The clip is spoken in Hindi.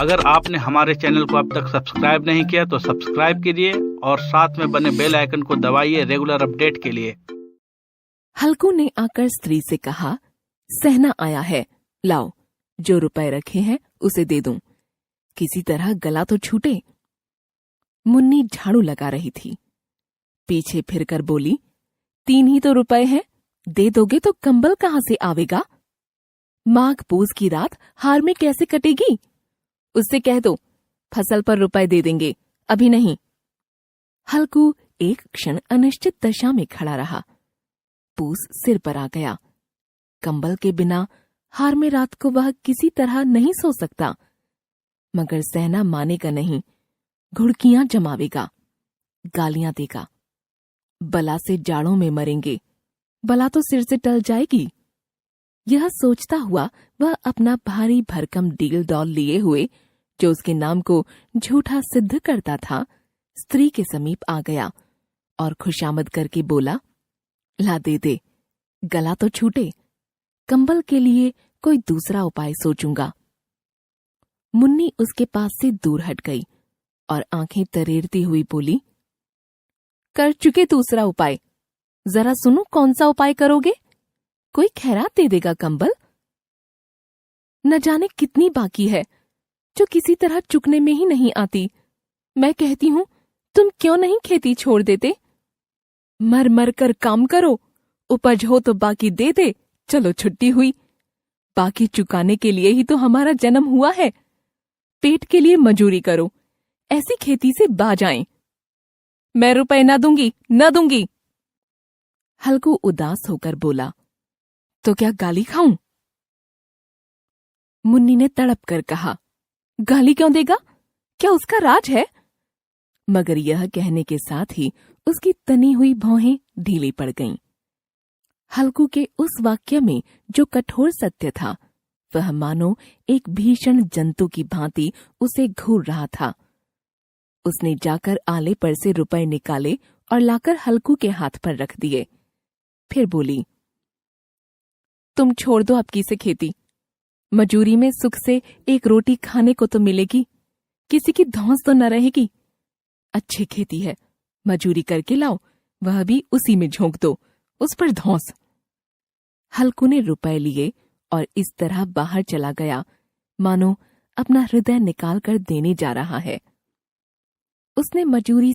अगर आपने हमारे चैनल को अब तक सब्सक्राइब नहीं किया तो सब्सक्राइब कीजिए और साथ में बने बेल आइकन को दबाइए रेगुलर अपडेट के लिए। हल्कू ने आकर स्त्री से कहा, सहना आया है, लाओ, जो रुपए रखे हैं उसे दे दूं, किसी तरह गला तो छूटे। मुन्नी झाड़ू लगा रही थी, पीछे फिरकर बोली, 3 ही तो रुपए हैं, दे दोगे तो कंबल कहां से आवेगा? माघ पूस की रात हार में कैसे कटेगी? उससे कह दो फसल पर रुपए दे देंगे, अभी नहीं। हल्कू एक क्षण अनिश्चित दशा में खड़ा रहा। पूस सिर पर आ गया। कंबल के बिना हार में रात को वह किसी तरह नहीं सो सकता, मगर सहना मानेगा नहीं, घुड़कियां जमावेगा, गालियां देगा। बला से जाड़ों में मरेंगे, बला तो सिर से टल जाएगी। यह सोचता हुआ वह अपना भारी भरकम डील डॉल लिए हुए, जो उसके नाम को झूठा सिद्ध करता था, स्त्री के समीप आ गया और खुशामद करके बोला, ला दे दे, गला तो छूटे, कंबल के लिए कोई दूसरा उपाय सोचूंगा। मुन्नी उसके पास से दूर हट गई और आंखें तरेरती हुई बोली, कर चुके दूसरा उपाय, जरा सुनो कौन सा उपाय करोगे? कोई खैरात दे देगा कंबल? न जाने कितनी बाकी है जो किसी तरह चुकने में ही नहीं आती। मैं कहती हूं तुम क्यों नहीं खेती छोड़ देते? मर मर कर काम करो, उपज हो तो बाकी दे दे, चलो छुट्टी हुई। बाकी चुकाने के लिए ही तो हमारा जन्म हुआ है। पेट के लिए मजूरी करो, ऐसी खेती से बाज आएं। मैं रुपए न दूंगी, न दूंगी। हल्कू उदास होकर बोला, तो क्या गाली खाऊं? मुन्नी ने तड़प कर कहा, गाली क्यों देगा? क्या उसका राज है? मगर यह कहने के साथ ही उसकी तनी हुई भौहें ढीली पड़ गईं। हल्कू के उस वाक्य में जो कठोर सत्य था, वह मानो एक भीषण जंतु की भांति उसे घूर रहा था। उसने जाकर आले पर से रुपए निकाले और लाकर हल्कू के हाथ पर रख दिए। फिर बोली, तुम छोड़ दो अब की से खेती। मजूरी में सुख से एक रोटी खाने को तो मिलेगी, किसी की धौंस तो न रहेगी। अच्छी खेती है, मजूरी करके लाओ, वह भी उसी में झोंक दो, उस पर धौंस। हल्कू ने रुपए लिए और इस तरह बाहर चला गया मानो अपना हृदय निकाल कर देने जा रहा है। उसने मजूरी